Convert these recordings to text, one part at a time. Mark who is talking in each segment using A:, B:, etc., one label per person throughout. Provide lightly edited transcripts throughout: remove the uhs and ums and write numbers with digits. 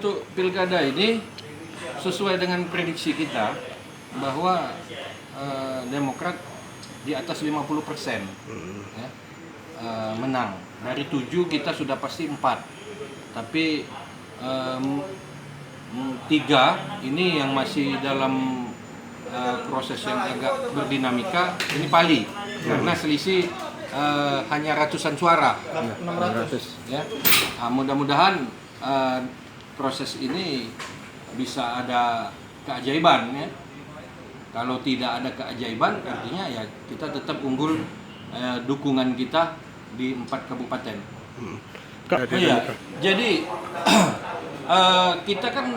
A: untuk pilkada ini sesuai dengan prediksi kita bahwa Demokrat di atas 50% ya, menang. Dari 7 kita sudah pasti 4. Tapi 3 ini yang masih dalam proses yang agak berdinamika, ini Pali karena selisih hanya ratusan suara, 600 ya. Mudah-mudahan proses ini bisa ada keajaiban ya. Kalau tidak ada keajaiban, artinya ya kita tetap unggul dukungan kita di 4 kabupaten. Iya, jadi kita kan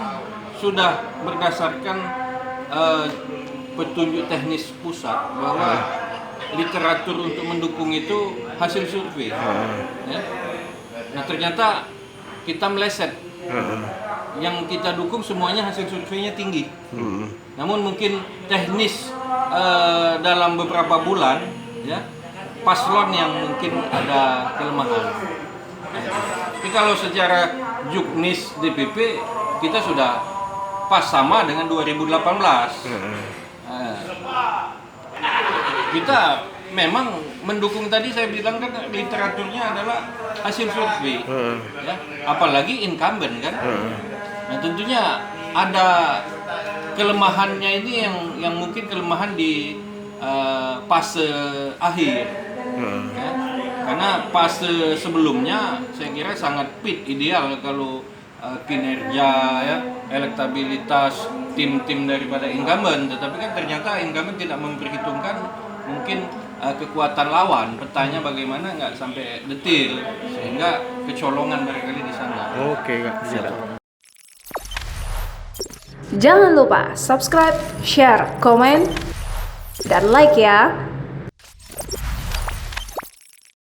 A: sudah berdasarkan petunjuk teknis pusat bahwa literatur untuk mendukung itu hasil survei. Ya. Nah ternyata kita meleset. Yang kita dukung semuanya hasil surveinya tinggi. Namun mungkin teknis dalam beberapa bulan ya paslon yang mungkin ada kelemahan. Tapi kalau secara juknis DPP kita sudah pas sama dengan 2018. Kita memang mendukung, tadi saya bilang kan literaturnya adalah hasil survei, ya. Apalagi incumbent kan. Nah tentunya ada kelemahannya ini yang mungkin kelemahan di fase akhir, ya. Karena fase sebelumnya saya kira sangat fit, ideal kalau kinerja ya, elektabilitas tim-tim daripada incumbent, tetapi kan ternyata incumbent tidak memperhitungkan mungkin kekuatan lawan, petanya bagaimana nggak sampai detil, sehingga kecolongan barangkali di sana.
B: Oke, Kak.
C: Jangan lupa subscribe, share, komen, dan like ya.